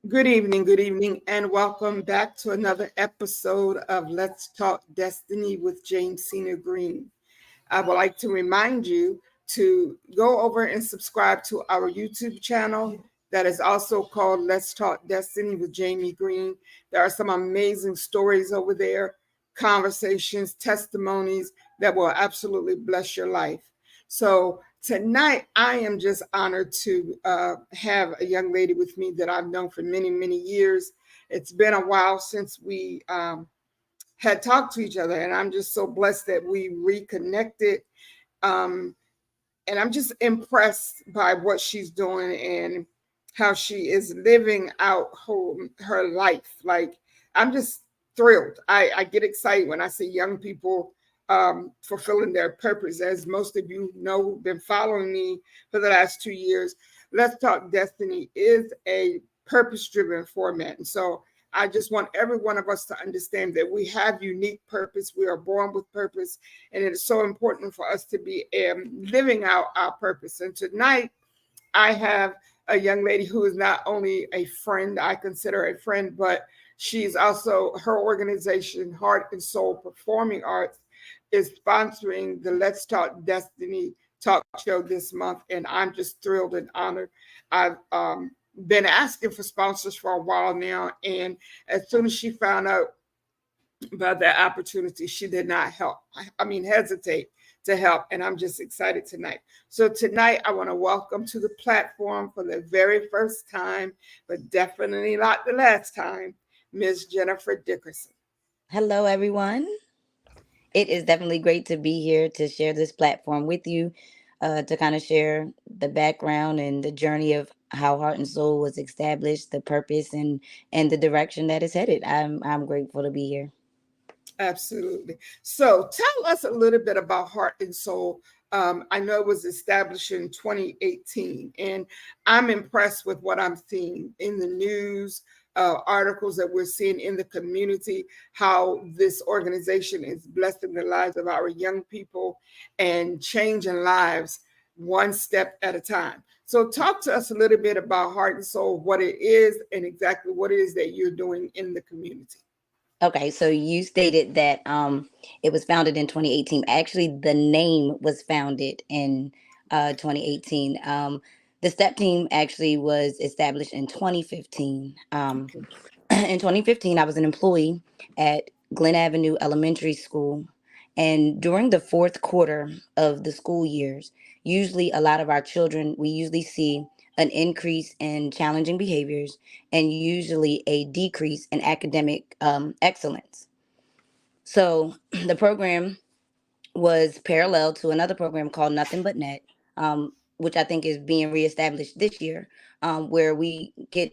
Good evening, and welcome back to another episode of Let's Talk Destiny with Jamesina Greene. I would like to remind you to go over and subscribe to our YouTube channel that is also called Let's Talk Destiny with Jamie Greene. There are some amazing stories over there, conversations, testimonies that will absolutely bless your life. So tonight, I am just honored to have a young lady with me that I've known for many, many years. It's been a while since we had talked to each other, and I'm just so blessed that we reconnected. Um, and I'm just impressed by what she's doing and how she is living out her life. Like, I'm just thrilled. I get excited when I see young people fulfilling their purpose. As most of you know, been following me for the last 2 years. Let's Talk Destiny is a purpose driven format. And so I just want every one of us to understand that we have unique purpose. We are born with purpose, and it is so important for us to be living out our purpose. And tonight, I have a young lady who is not only a friend, I consider a friend, but she's also her organization, Heart and Soul Performing Arts, is sponsoring the Let's Talk Destiny talk show this month, and I'm just thrilled and honored. I've been asking for sponsors for a while now, and as soon as she found out about that opportunity, she did not hesitate to help. And I'm just excited tonight. So, tonight, I want to welcome to the platform for the very first time, but definitely not the last time, Ms. Jennifer Dickerson. Hello, everyone. It is definitely great to be here to share this platform with you, to kind of share the background and the journey of how Heart and Soul was established, the purpose and the direction that it's headed. I'm grateful to be here. Absolutely. So, tell us a little bit about Heart and Soul. I know it was established in 2018, and I'm impressed with what I'm seeing in the news, articles that we're seeing in the community, how this organization is blessing the lives of our young people and changing lives one step at a time. So, talk to us a little bit about Heart and Soul, what it is, and exactly what it is that you're doing in the community. Okay, so you stated that it was founded in 2018. Actually, the name was founded in 2018. The step team actually was established in 2015. In 2015, I was an employee at Glen Avenue Elementary School. And during the fourth quarter of the school years, usually a lot of our children, we usually see an increase in challenging behaviors and usually a decrease in academic excellence. So the program was parallel to another program called Nothing But Net, which I think is being reestablished this year, where we get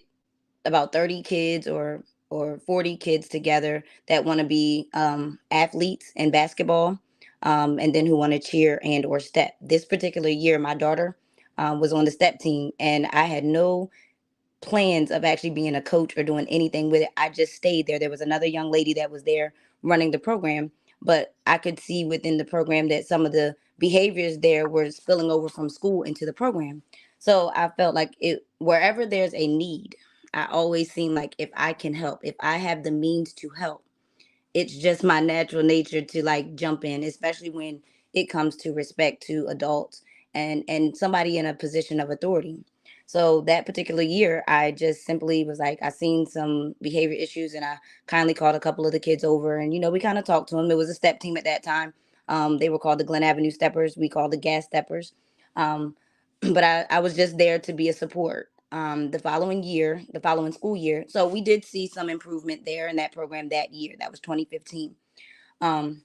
about 30 kids or 40 kids together that want to be athletes in basketball, and then who want to cheer and or step. This particular year my daughter was on the step team, and I had no plans of actually being a coach or doing anything with it. I just stayed there. There was another young lady that was there running the program, but I could see within the program that some of the behaviors there were spilling over from school into the program. So I felt like it wherever there's a need, I always seem like if I can help, if I have the means to help, it's just my natural nature to like jump in, especially when it comes to respect to adults and somebody in a position of authority. So that particular year, I just simply was like, I seen some behavior issues, and I kindly called a couple of the kids over, and we kind of talked to them. It was a step team at that time. They were called the Glen Avenue Steppers. We called the Gas Steppers. Um, but I was just there to be a support. The following year, the following school year, so we did see some improvement there in that program that year. That was 2015. Um,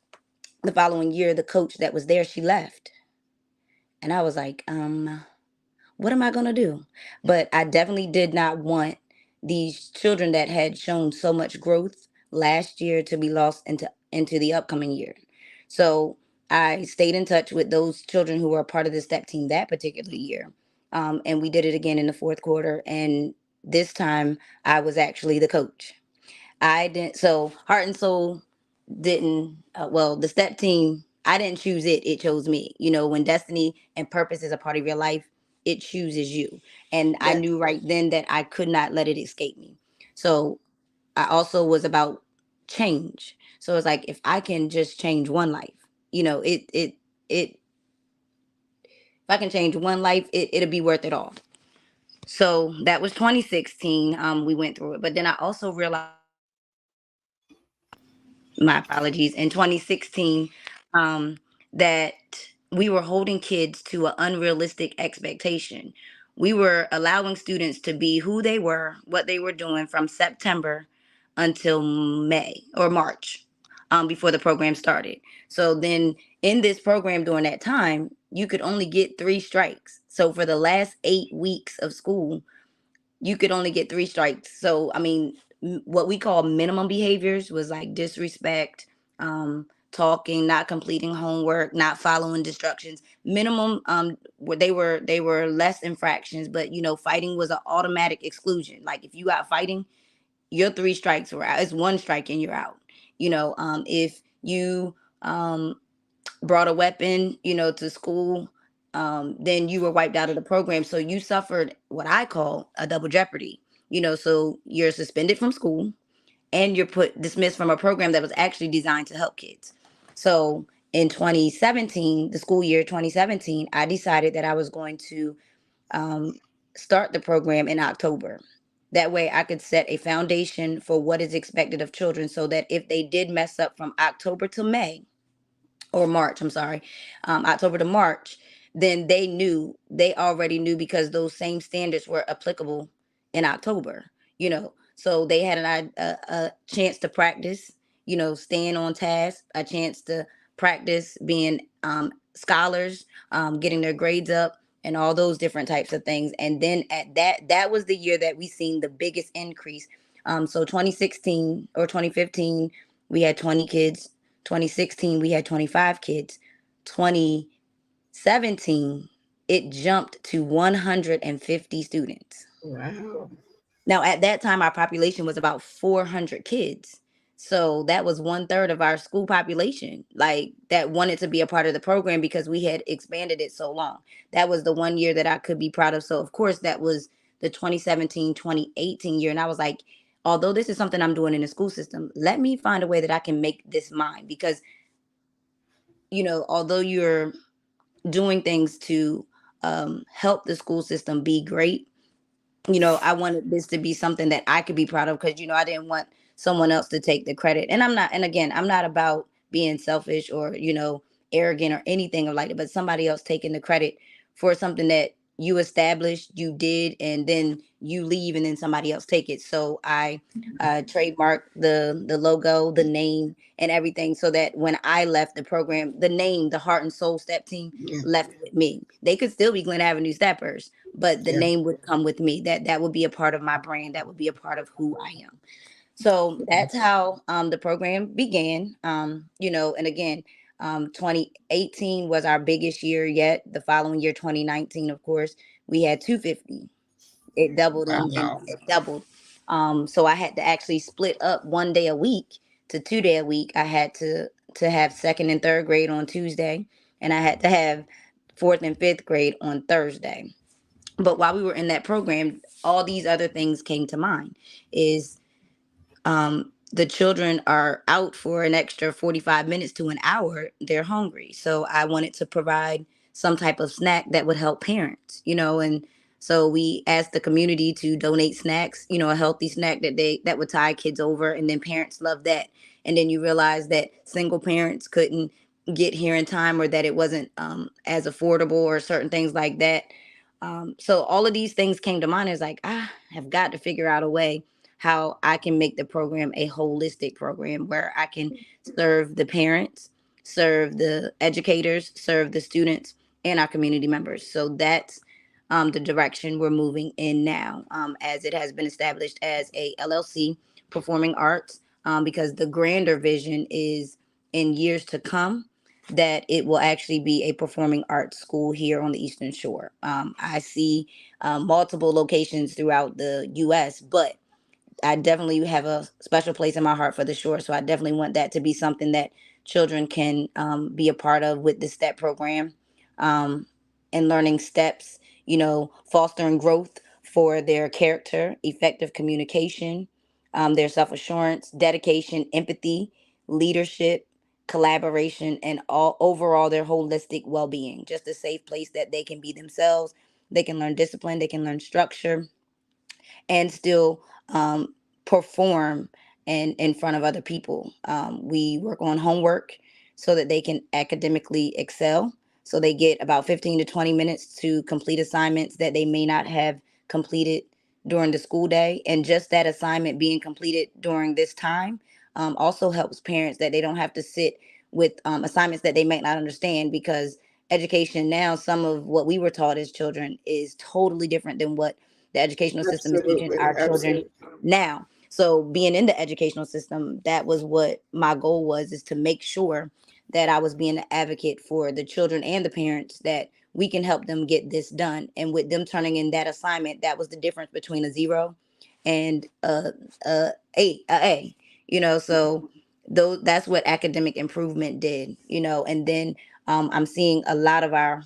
the following year, the coach that was there, she left, and I was like, what am I gonna do? But I definitely did not want these children that had shown so much growth last year to be lost into the upcoming year. So I stayed in touch with those children who were a part of the step team that particular year. And we did it again in the fourth quarter. And this time I was actually the coach. I didn't, so Heart and Soul didn't, well, the step team, I didn't choose it, it chose me. When destiny and purpose is a part of your life, it chooses you. And I That knew right then that I could not let it escape me. So I also was about change. So it's like, if I can just change one life, if I can change one life, it'll be worth it all. So that was 2016. We went through it, but then I also realized my apologies, in 2016, um, that we were holding kids to an unrealistic expectation. We were allowing students to be who they were, what they were doing from September until May or March, before the program started. So then in this program during that time, you could only get 3 strikes. So for the last 8 weeks of school, you could only get 3 strikes. So, I mean, what we call minimum behaviors was like disrespect, talking, not completing homework, not following instructions. Minimum, where they were less infractions, but fighting was an automatic exclusion. Like if you got fighting, your 3 strikes were out. It's 1 strike and you're out. If you brought a weapon, to school, then you were wiped out of the program. So you suffered what I call a double jeopardy. So you're suspended from school and you're put dismissed from a program that was actually designed to help kids. So in 2017, the school year 2017, I decided that I was going to um, start the program in October. That way I could set a foundation for what is expected of children, so that if they did mess up from October to May, or March, I'm sorry, October to March, then they already knew, because those same standards were applicable in October, So they had a chance to practice, staying on task, a chance to practice being scholars, getting their grades up, and all those different types of things. And then at that was the year that we seen the biggest increase. So 2016 or 2015, we had 20 kids. 2016, we had 25 kids. 2017, it jumped to 150 students. wow. Now, at that time, our population was about 400 kids. So that was 1/3 of our school population, like that wanted to be a part of the program because we had expanded it so long. That was the one year that I could be proud of. So, of course, that was the 2017, 2018 year. And I was like, although this is something I'm doing in the school system, let me find a way that I can make this mine. Because, although you're doing things to help the school system be great, I wanted this to be something that I could be proud of, because, I didn't want someone else to take the credit. And again, I'm not about being selfish or, arrogant or anything like that, but somebody else taking the credit for something that you established, you did, and then you leave and then somebody else take it. So I trademarked the logo, the name, and everything, so that when I left the program, the name, the Heart and Soul Step Team, Yeah, left with me. They could still be Glen Avenue Steppers, but the yeah. name would come with me. That would be a part of my brand. That would be a part of who I am. So that's how the program began. And again, 2018 was our biggest year yet. The following year, 2019, of course, we had 250. It doubled, and Wow. it doubled. So I had to actually split up 1 day a week to 2 day a week. I had to have second and third grade on Tuesday, and I had to have fourth and fifth grade on Thursday. But while we were in that program, all these other things came to mind. Is The children are out for an extra 45 minutes to an hour, they're hungry. So I wanted to provide some type of snack that would help parents, and so we asked the community to donate snacks, a healthy snack that would tie kids over, and then parents love that. And then you realize that single parents couldn't get here in time, or that it wasn't as affordable, or certain things like that. So all of these things came to mind. Is like, I have got to figure out a way how I can make the program a holistic program, where I can serve the parents, serve the educators, serve the students, and our community members. So that's the direction we're moving in now, as it has been established as a LLC, Performing Arts, because the grander vision is, in years to come, that it will actually be a performing arts school here on the Eastern Shore. I see multiple locations throughout the U.S., but I definitely have a special place in my heart for the shore. So I definitely want that to be something that children can be a part of with the STEP program, and learning steps, fostering growth for their character, effective communication, their self assurance, dedication, empathy, leadership, collaboration, and all overall their holistic well being. Just a safe place that they can be themselves. They can learn discipline, they can learn structure, and still perform in front of other people. We work on homework so that they can academically excel. So they get about 15 to 20 minutes to complete assignments that they may not have completed during the school day. And just that assignment being completed during this time also helps parents that they don't have to sit with assignments that they might not understand, because education now, some of what we were taught as children is totally different than what the educational system is teaching Absolutely, our children absolutely. now. So being in the educational system, that was what my goal was, is to make sure that I was being an advocate for the children and the parents, that we can help them get this done. And with them turning in that assignment, that was the difference between a zero and a so though that's what academic improvement did. And then I'm seeing a lot of our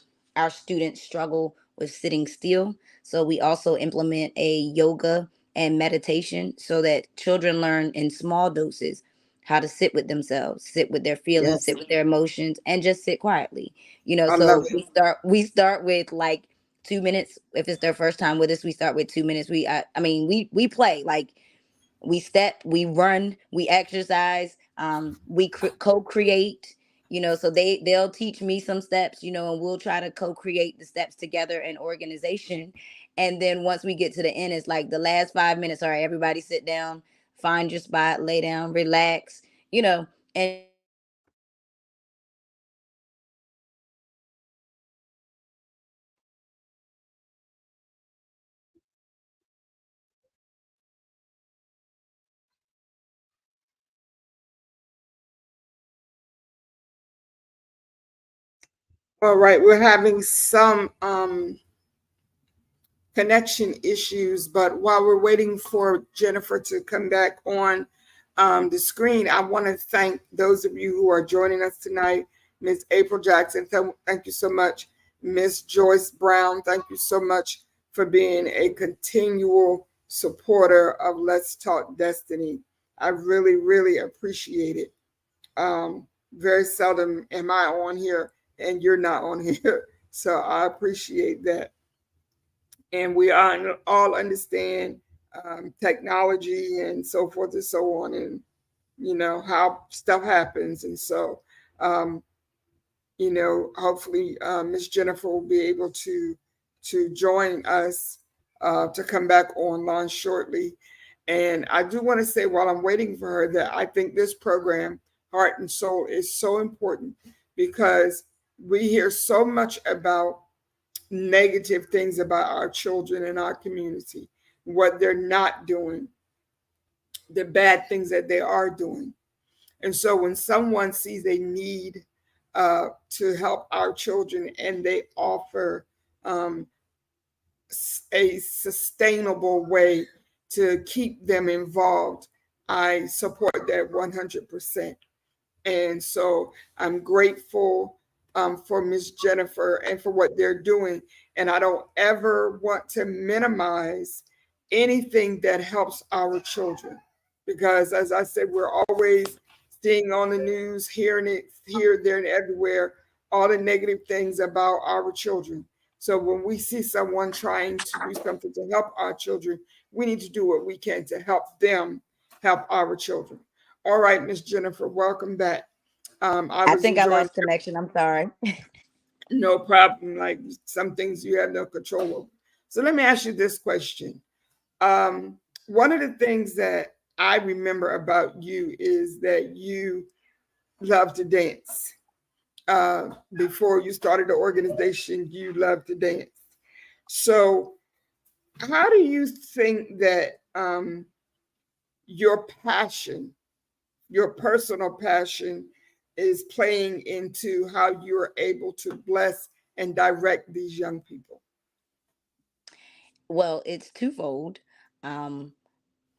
students struggle with sitting still, so we also implement a yoga and meditation so that children learn in small doses how to sit with themselves, sit with their feelings, Yes, sit with their emotions, and just sit quietly. I love So it. we start with like 2 minutes. If it's their first time with us, we start with 2 minutes. We play like, we step, we run, we exercise, we co-create. So they'll teach me some steps, and we'll try to co-create the steps together in organization. And then once we get to the end, it's like the last 5 minutes. All right, everybody sit down, find your spot, lay down, relax, and just All right, we're having some connection issues, but while we're waiting for Jennifer to come back on the screen, I want to thank those of you who are joining us tonight. Miss April Jackson, thank you so much. Miss Joyce Brown, thank you so much for being a continual supporter of Let's Talk Destiny. I really, really appreciate it. Um, Very seldom am I on here and you're not on here. So I appreciate that. And we all understand technology and so forth and so on, and how stuff happens. And so um, hopefully Miss Jennifer will be able to join us to come back online shortly. And I do want to say, while I'm waiting for her, that I think this program, Heart and Soul, is so important, because we hear so much about negative things about our children and our community, what they're not doing, the bad things that they are doing. And so when someone sees a need to help our children, and they offer um, a sustainable way to keep them involved, I support that 100%. And so I'm grateful for Miss Jennifer and for what they're doing. And I don't ever want to minimize anything that helps our children, because, as I said, we're always seeing on the news, hearing it here, there, and everywhere, all the negative things about our children. So when we see someone trying to do something to help our children, we need to do what we can to help them help our children. All right, Miss Jennifer, welcome back. I I was think I enjoying. lost connection. I'm sorry. No problem. Like, some things you have no control over. So let me ask you this question. Um, One of the things that I remember about you is that you love to dance. Before you started the organization, you loved to dance. So, how do you think that your passion, your personal passion, is playing into how you're able to bless and direct these young people? Well, it's twofold. Um,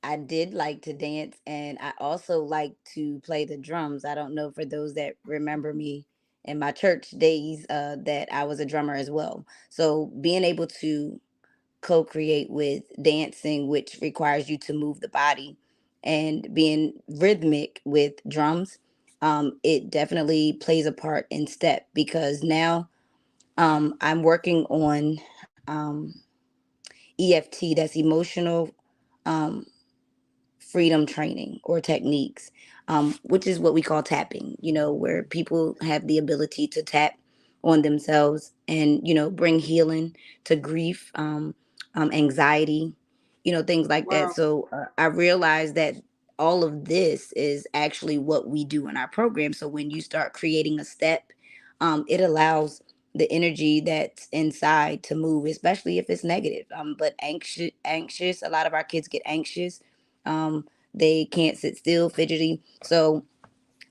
I did like to dance, and I also like to play the drums. I don't know, for those that remember me in my church days that I was a drummer as well. So being able to co-create with dancing, which requires you to move the body, and being rhythmic with drums, it definitely plays a part in step, because now I'm working on um, EFT, that's emotional um, freedom training or techniques, which is what we call tapping, where people have the ability to tap on themselves and, bring healing to grief, anxiety, things like that. Wow. So I realized that all of this is actually what we do in our program. So when you start creating a step, it allows the energy that's inside to move, especially if it's negative. But anxious, a lot of our kids get anxious, they can't sit still, fidgety. So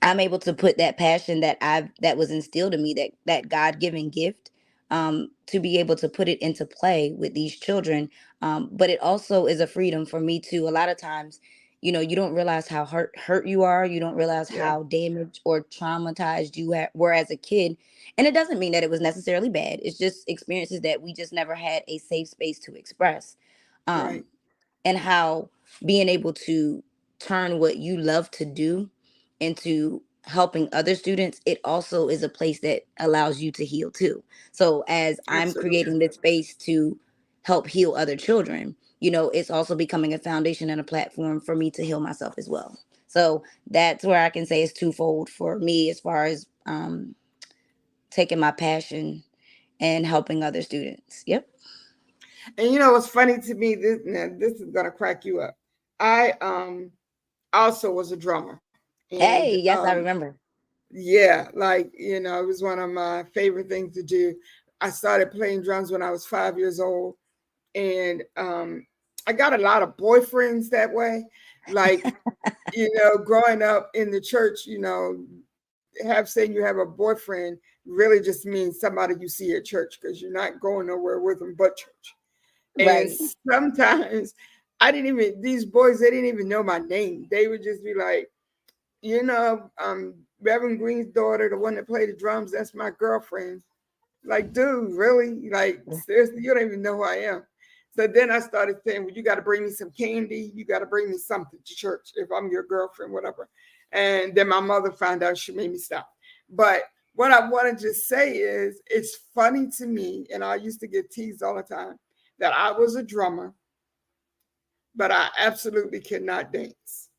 I'm able to put that passion that was instilled in me, that God-given gift, to be able to put it into play with these children. But it also is a freedom for me too. A lot of times, you don't realize how hurt you are. You don't realize Yeah. how damaged or traumatized you were as a kid. And it doesn't mean that it was necessarily bad. It's just experiences that we just never had a safe space to express. Right. Um, and how being able to turn what you love to do into helping other students, it also is a place that allows you to heal too. So as I'm Absolutely. creating this space to help heal other children, it's also becoming a foundation and a platform for me to heal myself as well. So that's where I can say it's twofold for me, as far as taking my passion and helping other students. Yep. And what's funny to me, this is gonna crack you up. I also was a drummer, and Hey, yes, I remember. yeah, like it was one of my favorite things to do. I started playing drums when I was 5 years old, and I got a lot of boyfriends that way. Like growing up in the church, have saying you have a boyfriend really just means somebody you see at church, because you're not going nowhere with them but church. And Right. sometimes these boys, they didn't even know my name. They would just be like, Reverend Greene's daughter, the one that played the drums, that's my girlfriend. Like, dude, really? Like, seriously, you don't even know who I am. So then I started saying, well, you got to bring me some candy. You got to bring me something to church if I'm your girlfriend, whatever. And then my mother found out, she made me stop. But what I wanted to say is, it's funny to me, and I used to get teased all the time, that I was a drummer, but I absolutely cannot dance.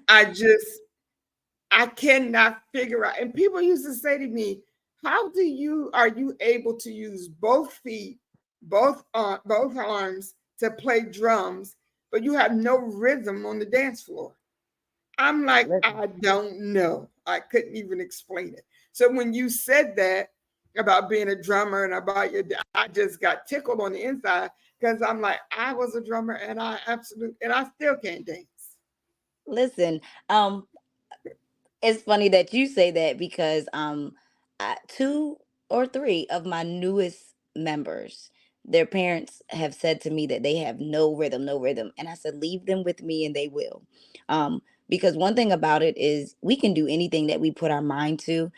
I just, I cannot figure out. And people used to say to me, "How are you able to use both feet, both arms to play drums, but you have no rhythm on the dance floor?" I'm like, Listen. I don't know. I couldn't even explain it. So when you said that about being a drummer and about I just got tickled on the inside, because I'm like, I was a drummer and I still can't dance. Listen, um, it's funny that you say that, because two or three of my newest members, their parents have said to me that they have no rhythm, no rhythm, and I said, leave them with me, and they will. Because one thing about it is, we can do anything that we put our mind to,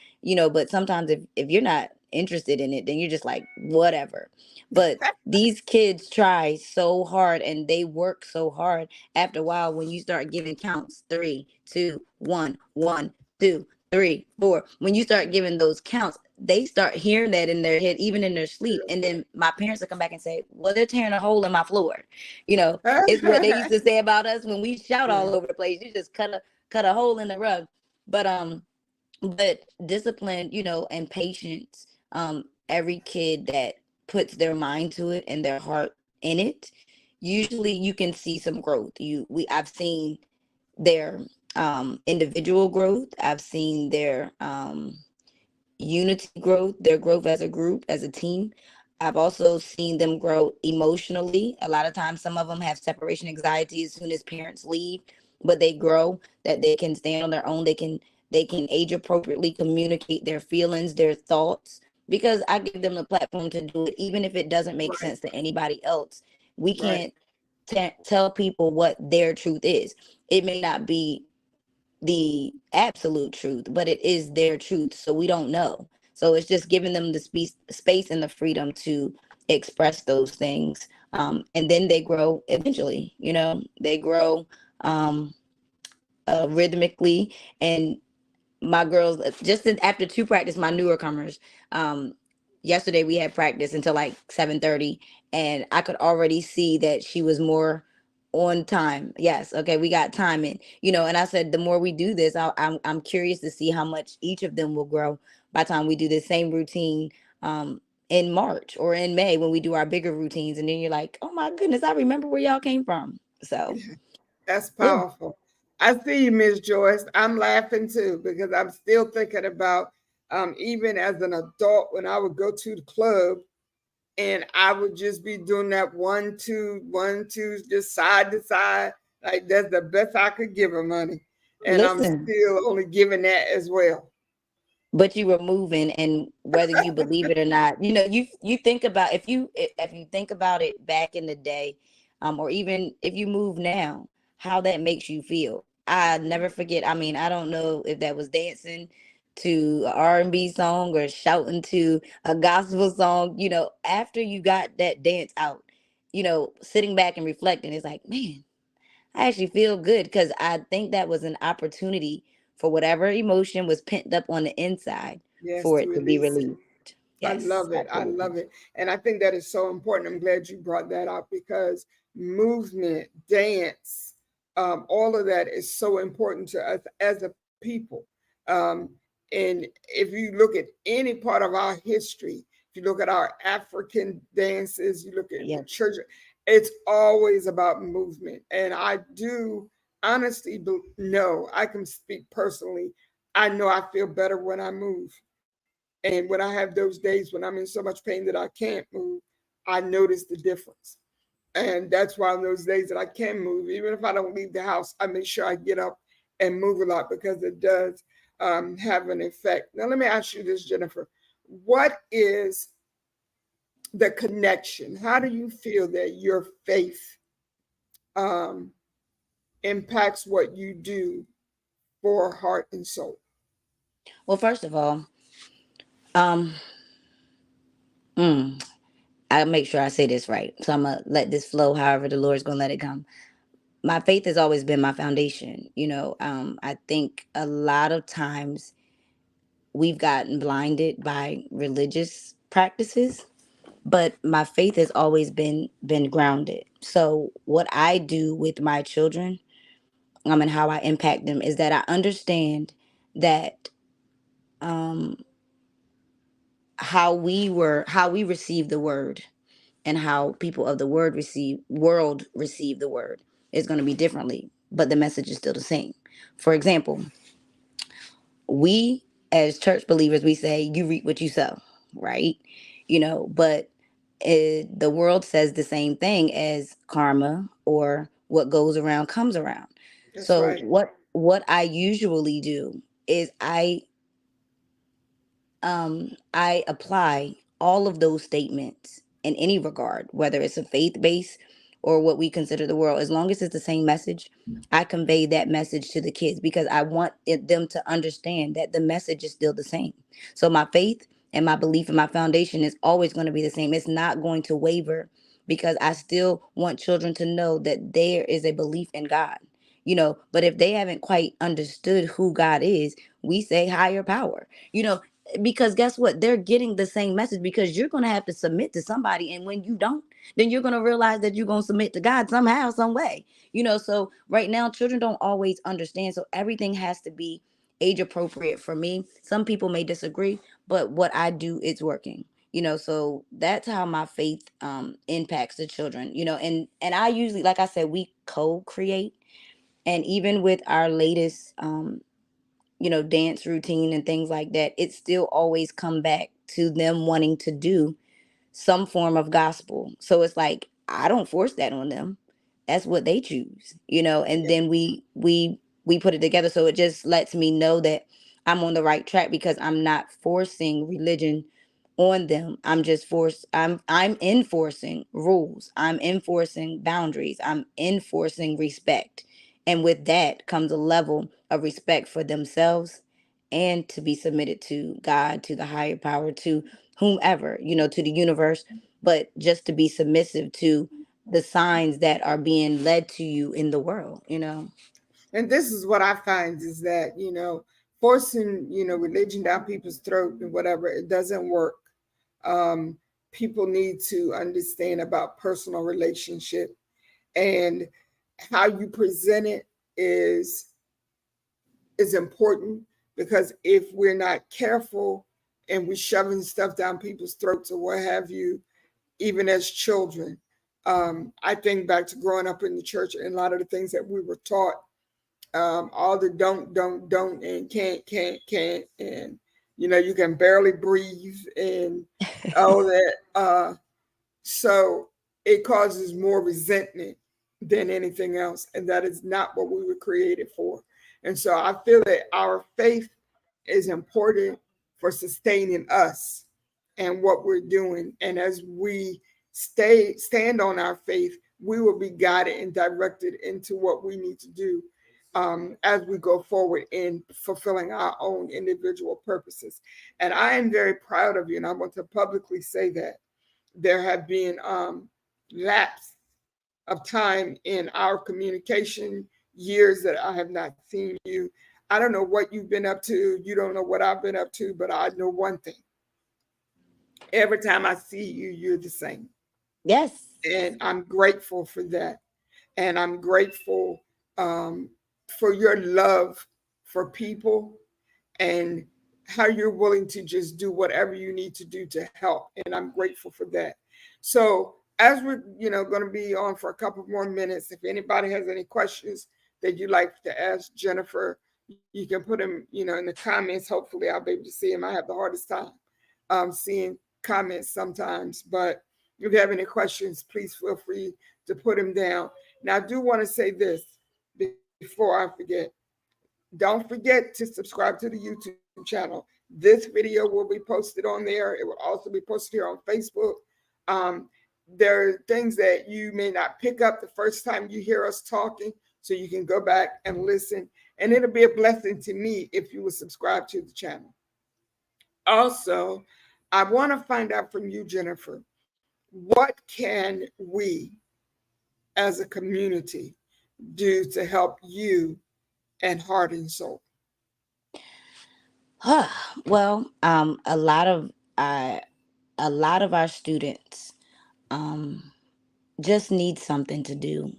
but sometimes if you're not interested in it, then you're just like, whatever. But these kids try so hard and they work so hard. After a while, when you start giving counts, 3, 2, 1, 1, 2, 3, 4, when you start giving those counts, they start hearing that in their head, even in their sleep. And then my parents will come back and say, well, they're tearing a hole in my floor. It's what they used to say about us when we shout Yeah, all over the place. You just cut a hole in the rug. But discipline, and patience, every kid that puts their mind to it and their heart in it, usually you can see some growth. I've seen their individual growth. I've seen their unity growth, their growth as a group, as a team. I've also seen them grow emotionally. A lot of times, some of them have separation anxiety as soon as parents leave, but they grow, that they can stand on their own. They can age appropriately, communicate their feelings, their thoughts, because I give them the platform to do it, even if it doesn't make right, sense to anybody else. We right, can't tell people what their truth is. It may not be the absolute truth, but it is their truth, so we don't know. So it's just giving them the space and the freedom to express those things, and then they grow eventually. They grow um, rhythmically. And my girls, just after two practice, my newer comers, um yesterday we had practice until like 7:30, and I could already see that she was more on time. Yes, okay, we got timing, and I said the more we do this, I'm curious to see how much each of them will grow by the time we do the same routine in March or in May, when we do our bigger routines. And then you're like, oh my goodness, I remember where y'all came from. So That's yeah. powerful. I see you, Miss Joyce. I'm laughing too because I'm still thinking about even as an adult when I would go to the club and I would just be doing that 1, 2, 1, 2, just side to side. Like that's the best I could give her money. And I'm Listen, still only giving that as well. but you were moving, and whether you believe it or not, you think about, if you think about it back in the day, or even if you move now, how that makes you feel. I never forget. I mean, I don't know if that was dancing to a R&B song or shouting to a gospel song. After you got that dance out, sitting back and reflecting, it's like, man, I actually feel good, because I think that was an opportunity for whatever emotion was pent up on the inside Yes, for to it to be release it. released. I Yes, love it. I absolutely. love it. And I think that is so important. I'm glad you brought that up because movement, dance, all of that is so important to us as a people. Um, and if you look at any part of our history, if you look at our African dances, you look at the Yes. church, it's always about movement. And I do honestly know, I can speak personally, I know I feel better when I move. And when I have those days when I'm in so much pain that I can't move, I notice the difference. And that's why on those days that I can move, even if I don't leave the house, I make sure I get up and move a lot because it does have an effect. Now, let me ask you this, Jennifer. What is the connection? How do you feel that your faith um, impacts what you do for heart and soul? Well, first of all, um, mm, I'll make sure I say this right. So I'm gonna let this flow however the Lord's gonna let it come. My faith has always been my foundation. I think a lot of times we've gotten blinded by religious practices, but my faith has always been grounded. So what I do with my children, and how I impact them, is that I understand that um how we receive the word, and how people of the world receive the word is going to be differently, but the message is still the same. For example, we as church believers, we say you reap what you sow, right? But the world says the same thing as karma, or what goes around comes around. That's So right. what I usually do is I apply all of those statements in any regard, whether it's a faith base or what we consider the world. As long as it's the same message, I convey that message to the kids, because I want them to understand that the message is still the same. So my faith and my belief and my foundation is always going to be the same. It's not going to waver, because I still want children to know that there is a belief in God. But if they haven't quite understood who God is, we say higher power. Because guess what, they're getting the same message, because you're going to have to submit to somebody, and when you don't, then you're going to realize that you're going to submit to God somehow, some way. So right now children don't always understand, so everything has to be age appropriate for me. Some people may disagree, but what I do, it's working. So that's how my faith impacts the children. And I usually, like I said, we co-create. And even with our latest dance routine and things like that, it still always come back to them wanting to do some form of gospel. So it's like I don't force that on them. That's what they choose, and Yeah. then we put it together. So it just lets me know that I'm on the right track, because I'm not forcing religion on them. I'm enforcing rules. I'm enforcing boundaries. I'm enforcing respect. And with that comes a level a respect for themselves, and to be submitted to God, to the higher power, to whomever, to the universe, but just to be submissive to the signs that are being led to you in the world. And this is what I find is that, forcing, religion down people's throat and whatever, it doesn't work. Um, People need to understand about personal relationship, and how you present it is is important, because if we're not careful and we're shoving stuff down people's throats or what have you, even as children. I think back to growing up in the church and a lot of the things that we were taught, all the don't, and can't, and you can barely breathe, and all that. So it causes more resentment than anything else, and that is not what we were created for. And so I feel that our faith is important for sustaining us and what we're doing. And as we stand on our faith, we will be guided and directed into what we need to do, as we go forward in fulfilling our own individual purposes. And I am very proud of you, and I want to publicly say that there have been lapse of time in our communication, years that I have not seen you. I don't know what you've been up to. You don't know what I've been up to, but I know one thing. Every time I see you, you're the same. Yes. And I'm grateful for that. And I'm grateful, um, for your love for people, and how you're willing to just do whatever you need to do to help. And I'm grateful for that. So as we're, going to be on for a couple more minutes, if anybody has any questions that you'd like to ask Jennifer, you can put them, in the comments. Hopefully I'll be able to see them. I have the hardest time seeing comments sometimes, but if you have any questions, please feel free to put them down. Now, I do want to say this before I forget. Don't forget to subscribe to the YouTube channel. This video will be posted on there. It will also be posted here on Facebook. Um, there are things that you may not pick up the first time you hear us talking, so you can go back and listen. And it'll be a blessing to me if you will subscribe to the channel. Also, I want to find out from you, Jennifer, what can we as a community do to help you and Heart and Soul? Well, uh, a lot of our students um just need something to do.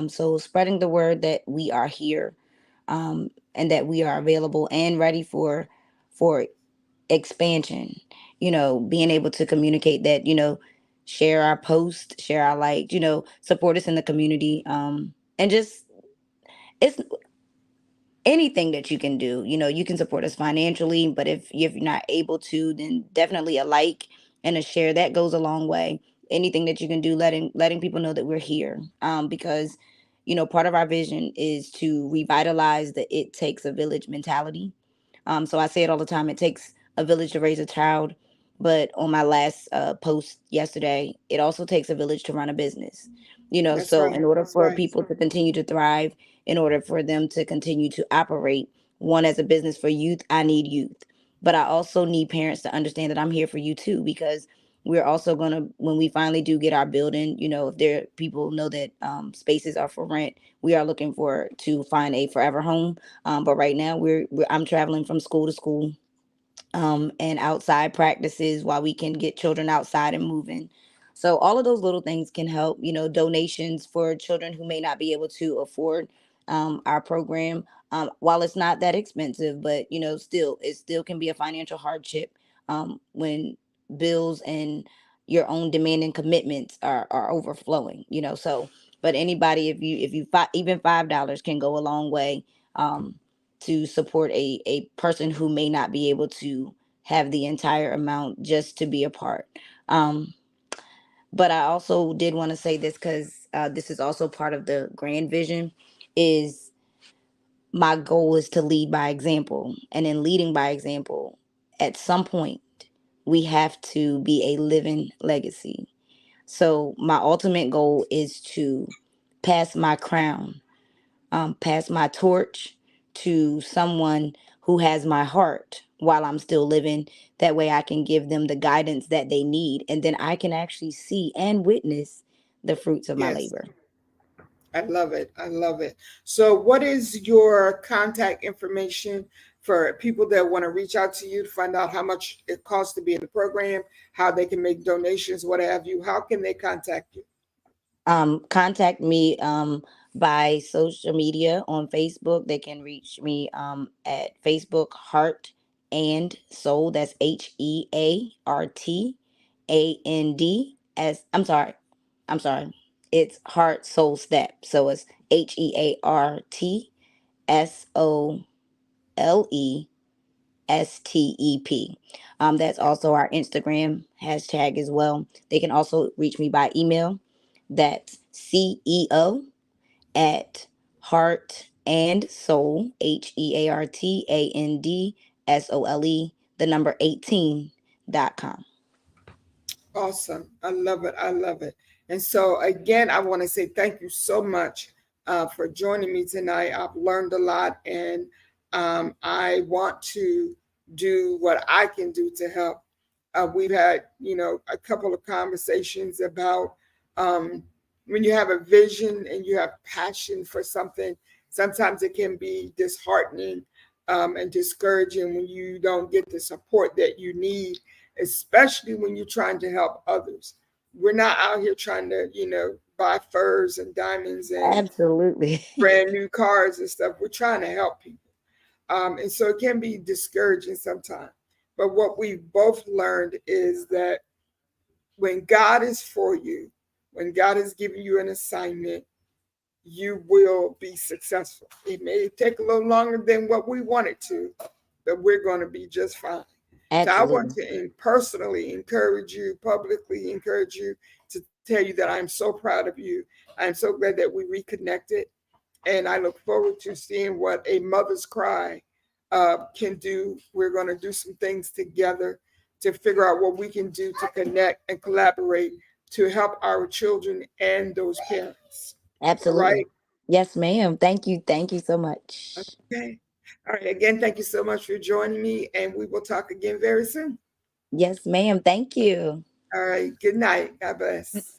So spreading the word that we are here, and that we are available and ready for expansion. Being able to communicate that, share our post, share our support us in the community, and just it's anything that you can do. You can support us financially, but if you're not able to, then definitely a like and a share that goes a long way. Anything that you can do, letting people know that we're here, because part of our vision is to revitalize the "it takes a village" mentality. So I say it all the time. It takes a village to raise a child, but on my last post yesterday, it also takes a village to run a business. That's So right. in order That's for right. people to continue to thrive, in order for them to continue to operate, one, as a business for youth, I need youth, but I also need parents to understand that I'm here for you too, because we're also gonna, when we finally do get our building, if there people know that spaces are for rent, we are looking for to find a forever home. But right now I'm traveling from school to school, and outside practices while we can get children outside and moving. So all of those little things can help. Donations for children who may not be able to afford our program. While it's not that expensive, but still, it still can be a financial hardship when bills and your own demand and commitments are overflowing. So, but anybody, even $5 can go a long way. To support a person who may not be able to have the entire amount just to be a part. Um, but I also did want to say this, because this is also part of the grand vision. Is my goal is to lead by example, and in leading by example, at some point we have to be a living legacy. So my ultimate goal is to pass my crown, pass my torch to someone who has my heart while I'm still living. That way I can give them the guidance that they need. And then I can actually see and witness the fruits of my Yes. labor. I love it. I love it. So, what is your contact information for people that want to reach out to you to find out how much it costs to be in the program, how they can make donations, what have you? How can they contact you? Contact me by social media on Facebook. They can reach me at Facebook Heart and Soul. That's HEARTAND S. I'm sorry. It's Heart Soul Step. So it's HEARTSOLESTEP. That's also our Instagram hashtag as well. They can also reach me by email. That's CEO at Heart and Soul, HEARTANDSOLE, the number 18.com. Awesome. I love it. I love it. And so, again, I want to say thank you so much for joining me tonight. I've learned a lot, and I want to do what I can do to help. We've had, a couple of conversations about um, when you have a vision and you have passion for something, sometimes it can be disheartening and discouraging when you don't get the support that you need, especially when you're trying to help others. We're not out here trying to, buy furs and diamonds and Absolutely. brand new cars and stuff. We're trying to help people. And so it can be discouraging sometimes. But what we've both learned is that when God is for you, when God has given you an assignment, you will be successful. It may take a little longer than what we want it to, but we're going to be just fine. So I want Absolutely. to personally encourage you, publicly encourage you to tell you that I'm so proud of you. I'm so glad that we reconnected. And I look forward to seeing what a mother's cry can do. We're going to do some things together to figure out what we can do to connect and collaborate to help our children and those parents. All Absolutely. right. Yes, ma'am. Thank you. Thank you so much. Okay. All right. Again, thank you so much for joining me, and we will talk again very soon. Yes, ma'am. Thank you. All right. Good night. God bless.